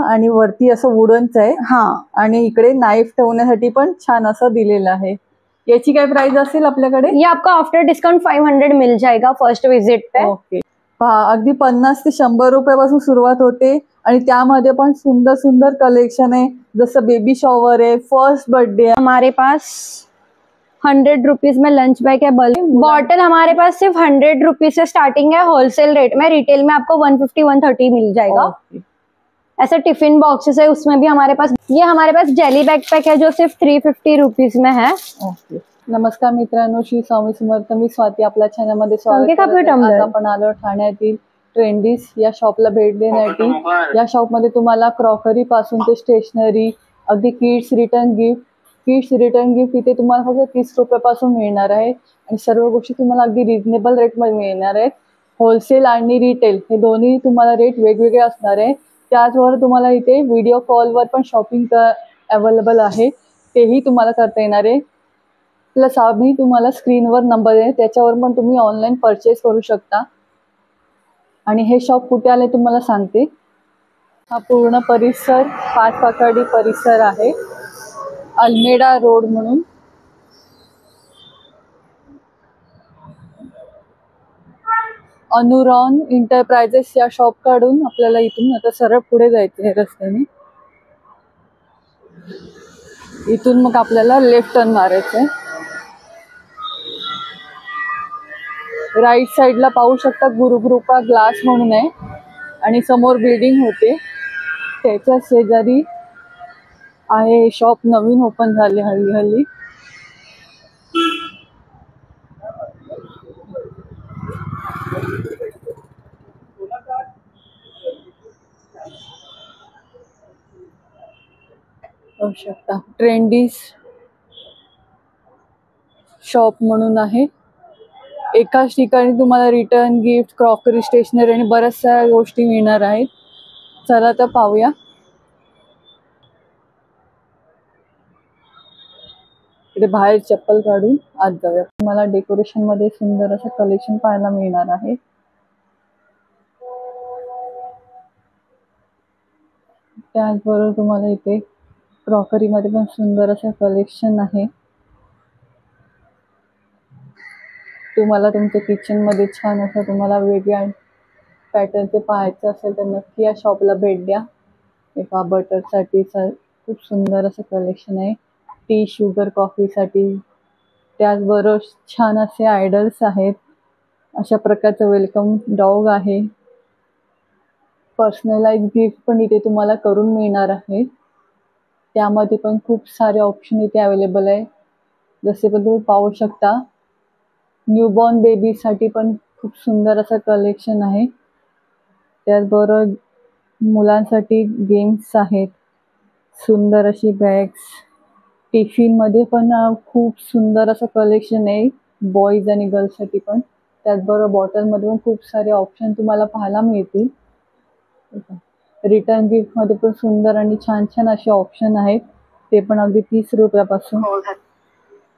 आणि वरती असं वुडनच आहे. आणि इकडे नाईफ ठेवण्यासाठी पण छान असं दिलेलं आहे. याची काय प्राइस असेल आपल्याकडे? ये आपका आफ्टर डिस्काउंट 500 मिल जाएगा फर्स्ट विजिट पे. ओके. पहा अगदी 50 ते 100 रुपयापासून सुरुवात होते आणि त्यामध्ये पण सुंदर सुंदर कलेक्शन आहे. जसं बेबी शॉवर आहे, फर्स्ट बर्थडे है. हमारे पास 100 रुपीज में लंच बैग है. बॉटल हमारे पास सिर्फ 100 रुपीज से स्टार्टिंग है होलसेल रेट में. रिटेल में आपको 150-130 मिल जाएगा. ऐसे टिफिन बॉक्सेस है उसमें भी हमारे पास. ये हमारे पास जेली बैकपैक है जो सिर्फ 350 रुपीज में है. ओके. नमस्कार मित्रांनो, श्री स्वामी समर्थ. मी स्वाती आपल्या चॅनलमध्ये स्वागत करते. आज आपण आलो ठाण्यातील ट्रेंडीज या शॉपला भेट देण्यासाठी. या शॉपमध्ये तुम्हाला क्रॉकरी पासून ते स्टेशनरी, अगदी किड्स रिटर्न गिफ्ट इथे तुम्हाला फक्त 30 रुपयापासून मिळणार आहे आणि सर्व गोष्टी तुम्हाला अगदी रिजनेबल रेटमध्ये मिळणार आहेत. होलसेल आणि रिटेल हे दोन्ही तुम्हाला रेट वेगवेगळे असणार आहे. त्याचबरोबर तुम्हाला इथे व्हिडिओ कॉलवर पण शॉपिंग अवेलेबल आहे, तेही तुम्हाला करता येणार आहे. प्लस आम्ही तुम्हाला स्क्रीनवर नंबर आहे त्याच्यावर पण तुम्ही ऑनलाईन परचेस करू शकता. आणि हे शॉप कुठे आले तुम्हाला सांगते. हा पूर्ण परिसर पाचपाकडी परिसर आहे, अल्मेडा रोड म्हणून. अनुरॉन एंटरप्राइजेस या शॉप काढून आपल्याला इथून आता सरळ पुढे जायचं आहे रस्त्याने. इथून मग आपल्याला लेफ्ट टर्न मारायचं आहे. राईट साइडला पाहू शकता गुरुकृपा ग्लास म्हणून आहे आणि समोर बिल्डिंग होते त्याच्या शेजारी आहे शॉप, नवीन ओपन झाले हल्ली. पाहू शकता ट्रेंडीज शॉप म्हणून आहे. एकाच ठिकाणी तुम्हाला रिटर्न गिफ्ट, क्रॉकरी, स्टेशनरी आणि बऱ्याचशा गोष्टी मिळणार आहेत. चला तर पाहूया. इकडे बाहेर चप्पल काढून आत जाऊया. तुम्हाला डेकोरेशन मध्ये सुंदर असं कलेक्शन पाहायला मिळणार आहे. त्याचबरोबर तुम्हाला इथे क्रॉकरी मध्ये पण सुंदर असं कलेक्शन आहे. तुम्हाला तुमच्या किचन मध्ये छान असं तुम्हाला वेगळ्या पॅटर्नचे पाहायचं असेल तर नक्की या शॉपला भेट द्या. एका बटरसाठी खूप सुंदर असं कलेक्शन आहे. टी, शुगर, कॉफीसाठी. त्याचबरोबर छान असे आयडल्स आहेत. अशा प्रकारचं वेलकम डॉग आहे. पर्सनलाइज गिफ्ट पण इथे तुम्हाला करून मिळणार आहे. त्यामध्ये पण खूप सारे ऑप्शन इथे अवेलेबल आहे. जसे पण तुम्ही पाहू शकता न्यूबॉर्न बेबीसाठी पण खूप सुंदर असं कलेक्शन आहे. त्याचबरोबर मुलांसाठी गेम्स आहेत, सुंदर अशी बॅग्स. टिफिनमध्ये पण खूप सुंदर असं कलेक्शन आहे बॉईज आणि गर्ल्ससाठी पण. त्याचबरोबर बॉटलमध्ये पण खूप सारे ऑप्शन तुम्हाला पाहायला मिळतील. रिटर्न गिफ्टमध्ये पण सुंदर आणि छान छान असे ऑप्शन आहेत, ते पण अगदी 30 रुपयापासून.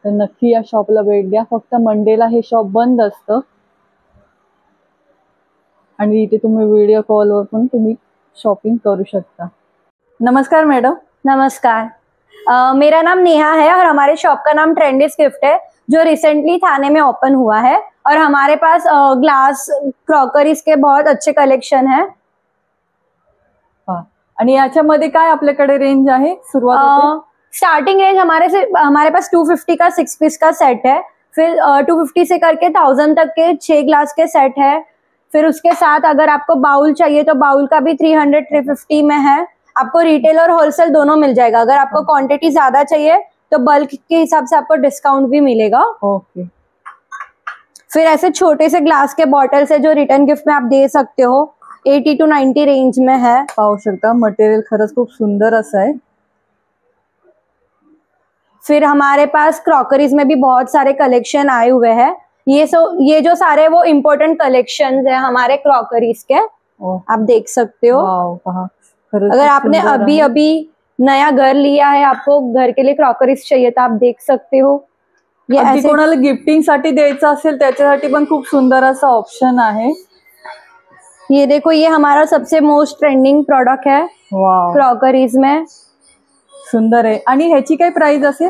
तर नक्की या शॉपला भेट द्या. फक्त मंडेला हे शॉप बंद असतं आणि इथे तुम्ही व्हिडिओ कॉलवर पण तुम्ही शॉपिंग करू शकता. नमस्कार मैडम. नमस्कार. मेरा नाम नेहा है और हमारे शॉप का नाम ट्रेंडीज गिफ्ट है जो रिसेंटली थाने में ओपन हुआ है. और हमारे पास ग्लास क्रॉकरीज के बहुत अच्छे कलेक्शन है. आणि याच्यामध्ये काय आपल्याकडे रेंज आहे सुरुवात? स्टार्टिंग रेंज हमारे पास 250 का 6 पीस का सेट है. फिर 250 से करके 1000 तक के 6 ग्लास के सेट है. फिर उसके साथ अगर आपको बाउल चाहिए तो बाउल का भी 300-350 में है. आपको रिटेल और होलसेल दोनों मिल जाएगा. अगर आपको क्वांटिटी ज्यादा चाहिए तो बल्क के हिसाब से आपको डिस्काउंट भी मिलेगा. ओके. फिर ऐसे छोटे से ग्लास के बॉटल्स है जो रिटर्न गिफ्ट में आप दे सकते हो. 80 to 90 रेंज में है. पाहू शकता मटेरियल खरंच खूप सुंदर असं आहे. फिर हमारे पास क्रॉकरीज में भी बहुत सारे कलेक्शन आए हुए हैं. ये जो सारे वो इम्पोर्टेंट कलेक्शंस है हमारे क्रॉकरीज के. आप देख सकते हो. अगर आपने अभी नया घर लिया है, आपको घर के लिए क्रॉकरीज चाहिए तो आप देख सकते हो. ये ऐसे कोणाला गिफ्टिंग साठी द्यायचं असेल त्याच्यासाठी पण खूप सुंदर असा ऑप्शन आहे. ये देखो, ये हमारा सबसे मोस्ट ट्रेंडिंग प्रोडक्ट है. वाव, क्रॉकरीज में। सुंदर है। आणि ह्याची काय प्राइस असेल?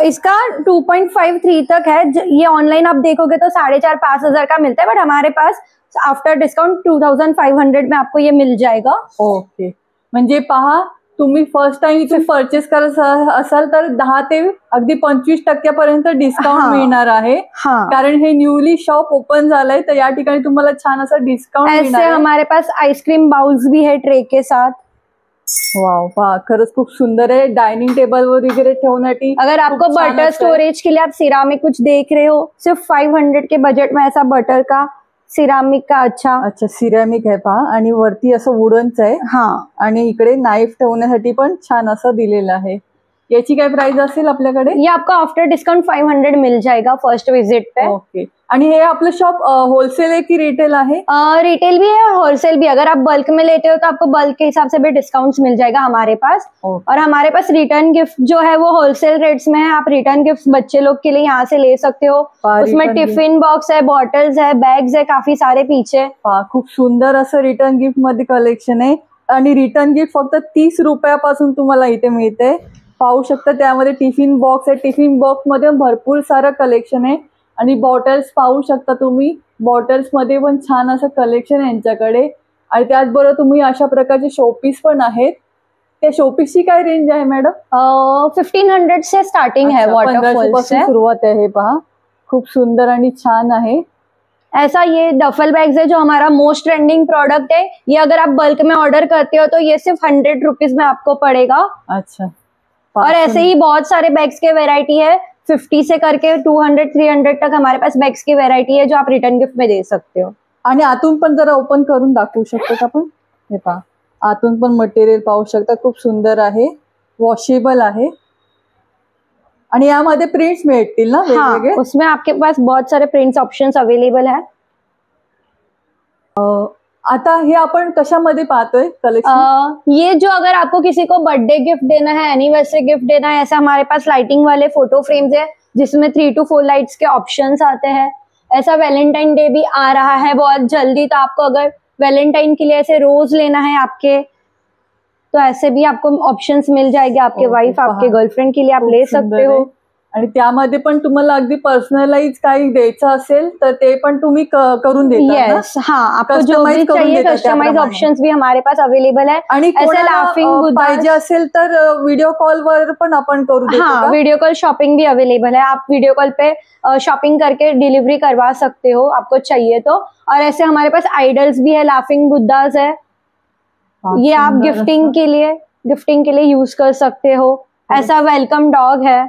इसका 2.53 तक है। ये ऑनलाइन आप देखोगे तो 4,500-5,000 का मिलता है, बट हमारे पास आफ्टर डिस्काउंट 2,500 में आपको ये मिल जाएगा। ओके, म्हणजे पहा, तुम्ही फर्स्ट टाइम इथून परचेस करत असाल तर 10 ते अगदी 25% पर्यंत डिस्काउंट मिळणार आहे। कारण हे न्यूली शॉप ओपन झालंय, तर या ठिकाणी तुम्हाला छान असा डिस्काउंट मिळणार आहे। हमारे पास आइसक्रीम बाउल्स भी है ट्रे के साथ। वाव, वाह, खरंच खूप सुंदर है। डाइनिंग टेबल वगैरह ठेवण्यासाठी अगर आपको बटर स्टोरेज के लिए आप सिरामिक कुछ देख रहे हो, सिर्फ 500 के बजट में ऐसा बटर का सिरामिक का अच्छा सिरामिक आहे पहा, आणि वरती असं वुडनच आहे। आणि इकडे नाईफ ठेवण्यासाठी पण छान असं दिलेलं आहे। याची काय प्राइस असेल आपल्याकडे? ये आपको आफ्टर डिस्काउंट 500 मिल जाएगा फर्स्ट विजिट पे। ओके, आणि हे आपलं शॉप होलसेल है कि रिटेल है? रिटेल भी है और होलसेल भी। अगर आप बल्क में लेते हो तो आपको बल्क के हिसाब से भी डिस्काउंट्स मिल जाएगा हमारे पास। और हमारे पास रिटर्न गिफ्ट जो है वो होलसेल रेट्स में है। आप रिटर्न गिफ्ट बच्चे लोग के लिए यहाँ से ले सकते हो। उसमें टिफिन बॉक्स है, बॉटल्स है, बैग्स है, काफी सारे पीछे। खूप सुंदर असं रिटर्न गिफ्ट मध्ये कलेक्शन आहे, आणि रिटर्न गिफ्ट फक्त 30 रुपयापासून तुम्हाला इथे मिळते। पाहू शकता, त्यामध्ये टिफिन बॉक्स आहे। टिफिन बॉक्स मध्ये भरपूर सारं कलेक्शन आहे, आणि बॉटल्स पाहू शकता तुम्ही। बॉटल्स मध्ये पण छान असं कलेक्शन आहे यांच्याकडे, आणि त्याचबरोबर तुम्ही अशा प्रकारचे शोपीस पण आहेत। त्या शोपीसची काय रेंज आहे मॅडम? 1500 से स्टार्टिंग है, वॉटरफॉल से सुरुवात आहे। पहा, खूप सुंदर आणि छान आहे। ऐसा ये डफल बैग्स है जो हमारा मोस्ट ट्रेंडिंग प्रोडक्ट है। ये अगर आप बल्क में ऑर्डर करते हो तो ये सिर्फ 100 रुपीज में आपको पड़ेगा। अच्छा, और ऐसे ही बहुत सारे बैग्स के वेराइटी है, 50 से करके 200-300 तक हमारे पास बैग्स की वेराइटी है जो आप रिटर्न गिफ्ट में दे सकते हो। आणि आतून पण जरा ओपन करून दाखवू शकतो का आपण? हे पहा, आतून पण मटेरियल पाहू शकता, खूप सुंदर आहे, वॉशेबल आहे, आणि यामध्ये प्रिंट्स मिळतील ना वेगवेगळे? उसमें आपके पास बहुत सारे प्रिंट्स ऑप्शंस अवेलेबल है। आता हे आपण कशामध्ये पाहतोय कलेक्शन? ये जो अगर आपको किसी को बर्थडे गिफ्ट देना है, एनिवर्सरी गिफ्ट देना है, ऐसा हमारे पास लाइटिंग वाले फोटो फ्रेम्स है जिसमें 3 to 4 लाइट्स के ऑप्शंस आते हैं। ऐसा वैलेंटाइन डे भी आ रहा है बहुत जल्दी, तो आपको अगर वैलेंटाइन के लिए ऐसे रोज लेना है आपके, तो ऐसे भी आपको ऑप्शंस मिल जाएंगे। आपके वाइफ, आपके गर्लफ्रेंड के लिए आप ले सकते हो। आणि त्यामध्ये पण तुम्हाला अगदी पर्सनलाइज काही द्यायचं असेल तर ते पण तुम्ही करून देता? यस, हाँ, आपको जो भी चाहिए कस्टमाइज ऑप्शंस भी हमारे पास अवेलेबल है। आणि लाफिंग पाहिजे असेल तर व्हिडिओ कॉल वर पण आपण करू देतो? हाँ, वीडियो कॉल शॉपिंग भी अवेलेबल है। आप वीडियो कॉल पे शॉपिंग करके डिलीवरी करवा सकते हो आपको चाहिए तो। और ऐसे हमारे पास आइडल्स भी है, लाफिंग बुद्धास है, ये आप गिफ्टिंग के लिए यूज कर सकते हो। ऐसा वेलकम डॉग है।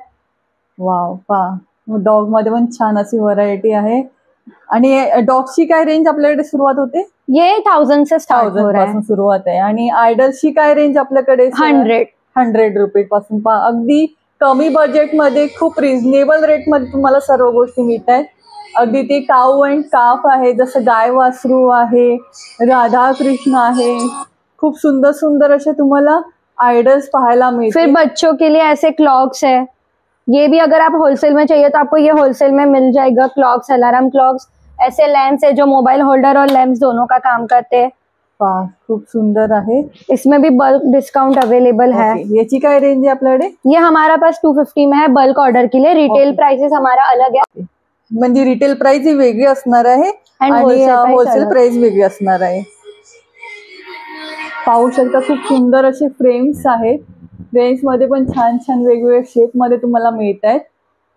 वाव, पहा, डॉग मध्ये पण छान अशी व्हरायटी आहे। आणि डॉगची काय रेंज आपल्याकडे सुरुवात होते? ये 1000 से स्टार्ट हो रहा है, सुरुवात आहे। आणि आयडल्सची काय रेंज आपल्याकडे? 100 रुपये पासून। पहा, अगदी कमी बजेट मध्ये खूप रिझनेबल रेट मध्ये तुम्हाला सर्व गोष्टी मिळत आहेत। अगदी ते काऊ अँड काफ आहे, जसं गाय वासरू आहे, राधा कृष्ण आहे, खूप सुंदर सुंदर असे तुम्हाला आइडल्स पाहायला मिळतील। फिर बच्चों के लिए ऐसे क्लॉक्स है, ये भी अगर आप होलसेल में चाहिए तो आपको ये होलसेल में मिल जाएगा। क्लॉक्स, अलार्म क्लॉक्स, ऐसे लैंप्स है जो मोबाइल होल्डर और लैंप्स दोनों का काम करते हैं। खूप सुंदर आहे। इसमें भी बल्क डिस्काउंट अवेलेबल है। याची काय रेंज आहे आपल्याकडे? ये हमारा पास 250 में है बल्क ऑर्डर के लिए। रिटेल प्राइसेस हमारा अलग है, म्हणजे रिटेल प्राइस ही वेगळी असणार आहे आणि होलसेल प्राइस वेगळी असणार आहे। पाहू शकता, खूप सुंदर असे फ्रेम्स आहेत, रेंज मध्ये पण छान छान वेगवेगळे शेप मध्ये तुम्हाला मिळत आहेत।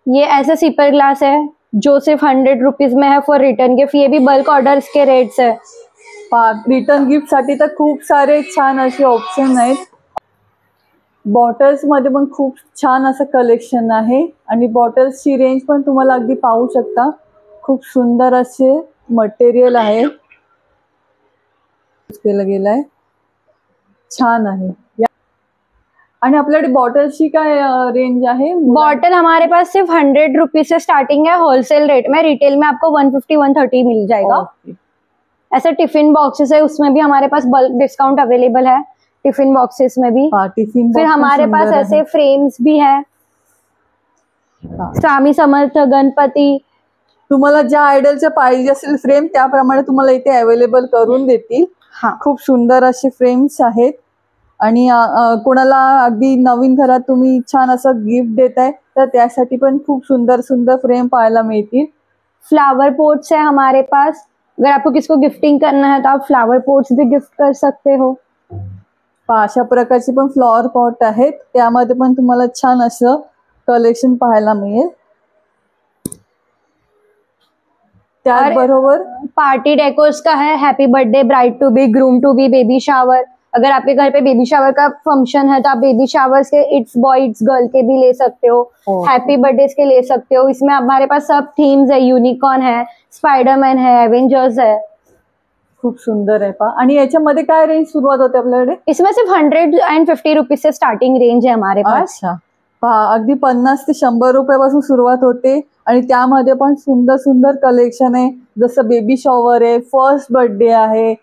ये ऐसे सिपर ग्लास है जो सिर्फ 100 रुपीज में है फॉर रिटर्न गिफ्ट। ये भी बल्क ऑर्डर्स के रेट्स है। रिटर्न गिफ्ट साठी तर खूप सारे छान असे ऑप्शन आहेत। बॉटल्स मध्ये पण खूप छान असं कलेक्शन आहे, आणि बॉटल्सची रेंज पण तुम्हाला अगदी पाहू शकता, खूप सुंदर असे मटेरियल आहे, केलं गेलंय, छान आहे। आणि आपल्याकडे बॉटल्सची काय रेंज आहे? बॉटल हमारे पास सिर्फ 100 रुपीज से स्टार्टिंग है होलसेल रेट में। रिटेल में आपको 150-130 मिल जाएगा। ऐसे टिफिन बॉक्सेस है, उसमें भी हमारे पास बल्क डिस्काउंट अवेलेबल है। टिफिन बॉक्सेस में भी टिफिन फिर हमारे पास ऐसे फ्रेम्स भी है, स्वामी समर्थ, गणपती, तुम्हाला ज्या आयडलच्या पाहिजे असेल फ्रेम त्याप्रमाणे तुम्हाला इथे अवेलेबल करून देतील। खूप सुंदर असे फ्रेम्स आहेत, आणि कोणाला अगदी नवीन घरात तुम्ही छान असं गिफ्ट देताय तर त्यासाठी पण खूप सुंदर सुंदर फ्रेम पाहायला मिळतील. फ्लावर पोट्स है हमारे पास, अगर आपको किसको गिफ्टिंग करना है तो आप फ्लावर पोट्स भी गिफ्ट कर सकते हो. अशा प्रकारचे पण फ्लॉवर पॉट आहेत, त्यामध्ये पण तुम्हाला छान असं कलेक्शन पाहायला मिळेल. त्याचबरोबर पार्टी डेकोर्स का है, happy birthday, bride to be, groom to be, baby shower. अगर आपके घर पे बेबी शावर का फंक्शन है तो आप बेबी शावर के इट्स बॉय इट्स गर्ल के भी ले सकते हो, हैप्पी बर्थडे के ले सकते हो. इसमें हमारे पास सब थीम्स है, यूनिकॉर्न है, स्पाइडरमैन है, एवेंजर्स है. खूप सुंदर आहे पहा. आणि याच्यामध्ये काय रेंज सुरुवात होते आपल्याकडे? इसमें सिर्फ 150 रुपीज से स्टार्टिंग रेंज है हमारे पास. अच्छा, पहा अगदी 50 ते 100 रुपयापासून सुरुवात होते आणि त्यामध्ये पण सुंदर सुंदर कलेक्शन आहे. जसं बेबी शॉवर आहे, फर्स्ट बर्थडे आहे,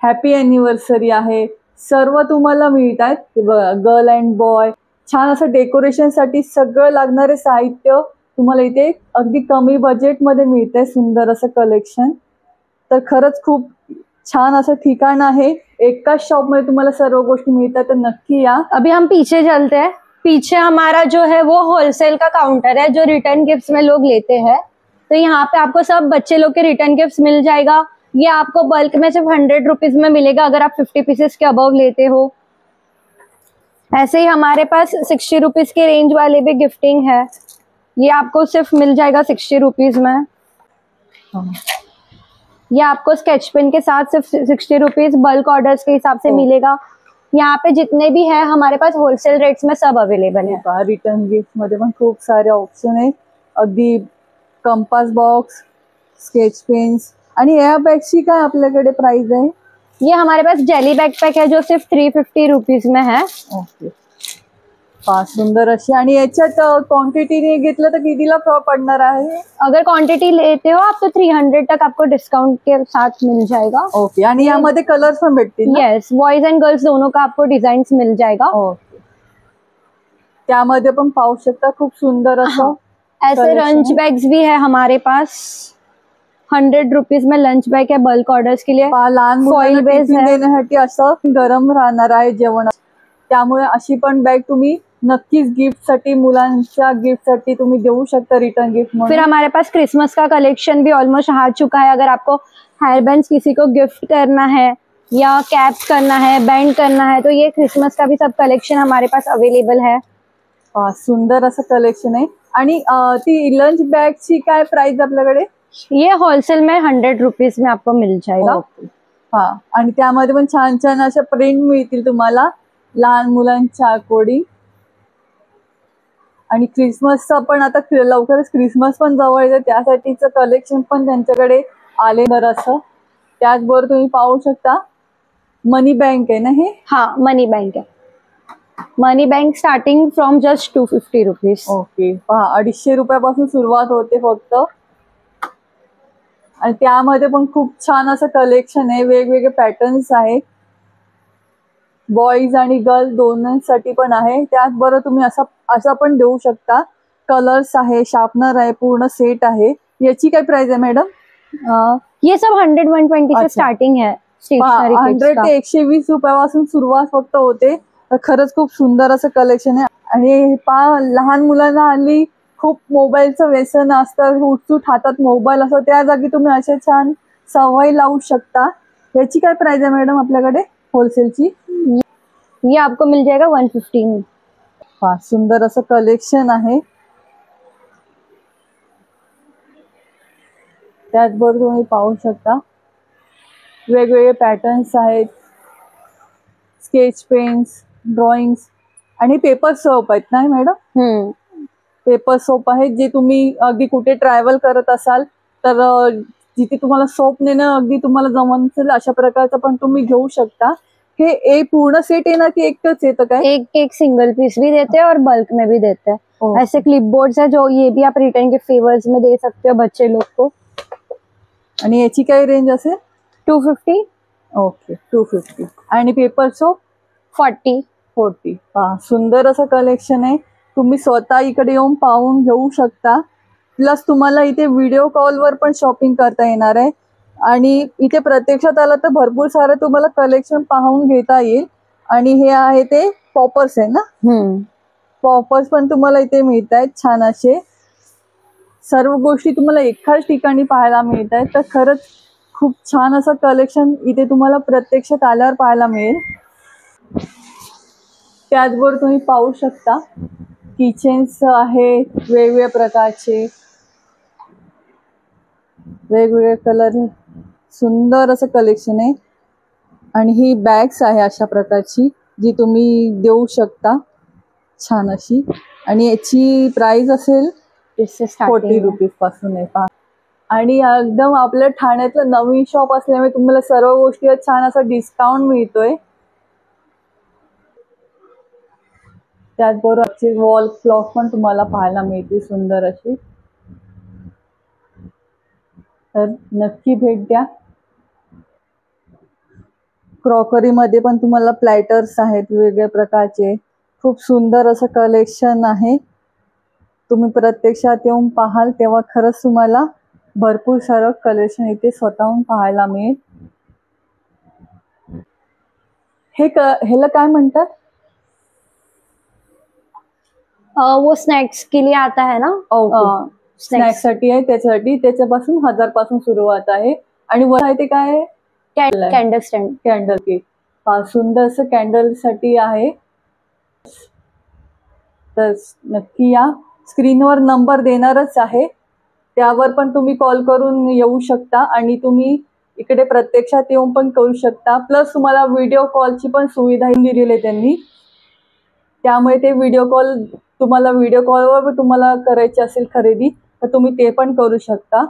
हॅपी अॅनिव्हर्सरी आहे, सर्व तुम्हाला मिळत आहेत. गर्ल अँड बॉय छान असं डेकोरेशनसाठी सगळं लागणारे साहित्य तुम्हाला इथे अगदी कमी बजेटमध्ये मिळतंय. सुंदर असं कलेक्शन. तर खरंच खूप छान असं ठिकाण आहे. एकाच शॉपमध्ये तुम्हाला सर्व गोष्टी मिळतात, तर नक्की या. अभी हम पीछे चलते हैं. पीछे हमारा जो है वो होलसेल का काउंटर है जो रिटर्न गिफ्ट्स में लोग लेते हैं. तो यहाँ पे आपको सब बच्चे लोग के रिटर्न गिफ्ट्स मिल जाएगा. ये आपको बल्क में सिर्फ 100 रुपीज में मिलेगा अगर आप 50 पीसेस के अबव लेते हो. ऐसे ही हमारे पास 60 रुपीज के रेंज वाले भी गिफ्टिंग है. ये आपको सिर्फ मिल जाएगा 60 रुपीज में. ये आपको स्केच पेन के साथ सिर्फ 60 रुपीज बल्क ऑर्डर्स के हिसाब से मिलेगा. यहाँ पे जितने भी है हमारे पास होलसेल रेट्स में सब अवेलेबल है. रिटर्न गिफ्ट मध्ये पण खूप सारे ऑप्शन आहेत. अगदी कंपास बॉक्स, स्केच पेन्स. आणि या बॅगची काय आपल्याकडे प्राइस आहे? ये हमारे पास जेली बैकपैक है जो सिर्फ 350 रुपीज में है. ओके, सुंदर अशी. आणि याच्यात क्वांटिटीने घेतलं तर कितीला पडणार आहे? अगर क्वांटिटी लेते हो आप तो 300 तक आपको डिस्काउंट के साथ मिल जाएगा. ओके. आणि यामध्ये कलर्स पण भेटतील? यस, बॉयज एंड गर्ल्स दोनों का आपको डिजाइन मिल जाएगा. ओके. त्यामध्ये पण पाहू शकता खूप सुंदर असं. ऐसे लंच बैग्स भी है हमारे पास. 100 रुपीज में लंच बैग है बल्क ऑर्डर्स के लिए. लहान मुलांना टिफिन देण्यासाठी असं गरम राहणार आहे जेवण, त्यामुळे अशी पण बॅग तुम्ही नक्कीच गिफ्ट साठी, मुलांच्या गिफ्ट साठी तुम्ही देऊ शकता रिटर्न गिफ्ट म्हणून. फिर हमारे पास क्रिसमस का कलेक्शन भी ऑलमोस्ट आ चुका है. अगर आपको हेयर बैंड्स किसी को गिफ्ट करना है या कैप करना है, बैंड करना है, तो ये क्रिसमस का भी सब कलेक्शन हमारे पास अवेलेबल है. सुंदर असं कलेक्शन आहे. आणि ती लंच बॅगची काय प्राइस आपल्याकडे? ये होलसेल में 100 रुपीज में आपको मिल जाएगा. हाँ, आणि त्यामध्ये पण छान छान अशा प्रिंट मिळतील तुम्हाला लहान मुलांच्या अकॉर्डिंग. आणि क्रिसमसचा पण आता लवकरच क्रिसमस पण जवळ येते, त्यासाठीचं कलेक्शन पण त्यांच्याकडे आले असं. त्याचबरोबर तुम्ही पाहू शकता मनी बँक आहे ना हे? हाँ, मनी बैंक है. Money bank starting from just 250 rupees. Okay, पहा 250 रुपयापासून सुरुवात होते फक्त. आणि त्यामध्ये पण खूप छान असं कलेक्शन आहे. वेगवेगळे पॅटर्न्स आहेत, बॉईज आणि गर्ल दोन्हीसाठी पण आहे. त्याचबरोबर तुम्ही असं पण देऊ शकता. कलर्स आहे, शार्पनर आहे, पूर्ण सेट आहे. याची काय प्राइस आहे मॅडम? ये सब 100-120 से स्टार्टिंग है. 100 ते 120 रुपयापासून सुरुवात फक्त होते. तर खरंच खूप सुंदर असं कलेक्शन आहे. आणि लहान मुलांना हल्ली खूप मोबाईलचं व्यसन असतं, उठसूट हातात मोबाईल असतो, त्या जागी तुम्ही अशा छान सवय लावू शकता. याची काय प्राइस आहे मॅडम आपल्याकडे होलसेलची? ये आपको मिल जाएगा 150 में. सुंदर असं कलेक्शन आहे. त्याचबरोबर तुम्ही पाहू शकता वेगवेगळे पॅटर्न्स आहेत, स्केच पेन्स, ड्रॉइंग्स आणि पेपर सोप आहेत ना मॅडम? पेपर सोप आहेत जे तुम्ही अगदी कुठे ट्रॅव्हल करत असाल तर जिथे तुम्हाला सोप नेणं अगदी तुम्हाला जमत नसेल अशा प्रकारचं पण तुम्ही घेऊ शकता. हे पूर्ण सेट येणार की एकच येतं काय? एक सिंगल पीस भी देते हैं और बल्क में भी देते हैं. ऐसे क्लिपबोर्ड्स है जो ये भी आप रिटर्न के फेवर्स में दे सकते हो बच्चे लोग को. आणि याची काय रेंज असेल? 250. ओके, 250. आणि पेपर सोप 40. सुंदर असं कलेक्शन आहे. तुम्ही स्वतः इकडे येऊन पाहून घेऊ शकता. प्लस तुम्हाला इथे व्हिडिओ कॉलवर पण शॉपिंग करता येणार आहे. आणि इथे प्रत्यक्षात आलं तर भरपूर सारं तुम्हाला कलेक्शन पाहून घेता येईल. आणि हे आहे ते पॉपर्स आहे ना, पॉपर्स पण तुम्हाला इथे मिळत आहेत छान असे. सर्व गोष्टी तुम्हाला एकाच ठिकाणी पाहायला मिळत आहेत. तर खरंच खूप छान असं कलेक्शन इथे तुम्हाला प्रत्यक्षात आल्यावर पाहायला मिळेल. त्याचबरोबर तुम्ही पाहू शकता किचन्स आहेत वेगवेगळ्या प्रकारचे, वेगवेगळे कलर, सुंदर असं कलेक्शन आहे. आणि ही बॅग्स आहे अशा प्रकारची जी तुम्ही देऊ शकता छान अशी. आणि याची प्राइस असेल 40 रुपीज पासून आहे पहा. आणि एकदम आपल्या ठाण्यातलं नवीन शॉप असल्यामुळे तुम्हाला सर्व गोष्टीवर छान असा डिस्काउंट मिळतोय. त्याचबरोबर वॉल क्लॉक पण तुम्हाला पाहायला मिळते सुंदर अशी. तर नक्की भेट द्या. क्रॉकरी मध्ये पण तुम्हाला प्लॅटर्स आहेत वेगवेगळ्या प्रकारचे, खूप सुंदर असं कलेक्शन आहे. तुम्ही प्रत्यक्षात येऊन पाहाल तेव्हा खरंच तुम्हाला भरपूर सारं कलेक्शन इथे स्वतःहून पाहायला मिळेल. ह्याला काय म्हणतात? वो स्नॅक्स के लिए आता है ना. स्नॅक्स साठी आहे, त्याच्यासाठी त्याच्यापासून 1000 पासून सुरुवात आहे. आणि वर आहे ते काय आहे? Candle stand, candle cake. सुंदर असं कॅन्डल साठी आहे. तर नक्की या. स्क्रीनवर नंबर देणारच आहे, त्यावर पण तुम्ही कॉल करून येऊ शकता आणि तुम्ही इकडे प्रत्यक्षात येऊन पण करू शकता. प्लस तुम्हाला व्हिडिओ कॉलची पण सुविधा दिलेली आहे त्यांनी. त्यामुळे ते व्हिडिओ कॉलवर तुम्हाला करायची असेल खरेदी तर तुम्ही ते पण करू शकता.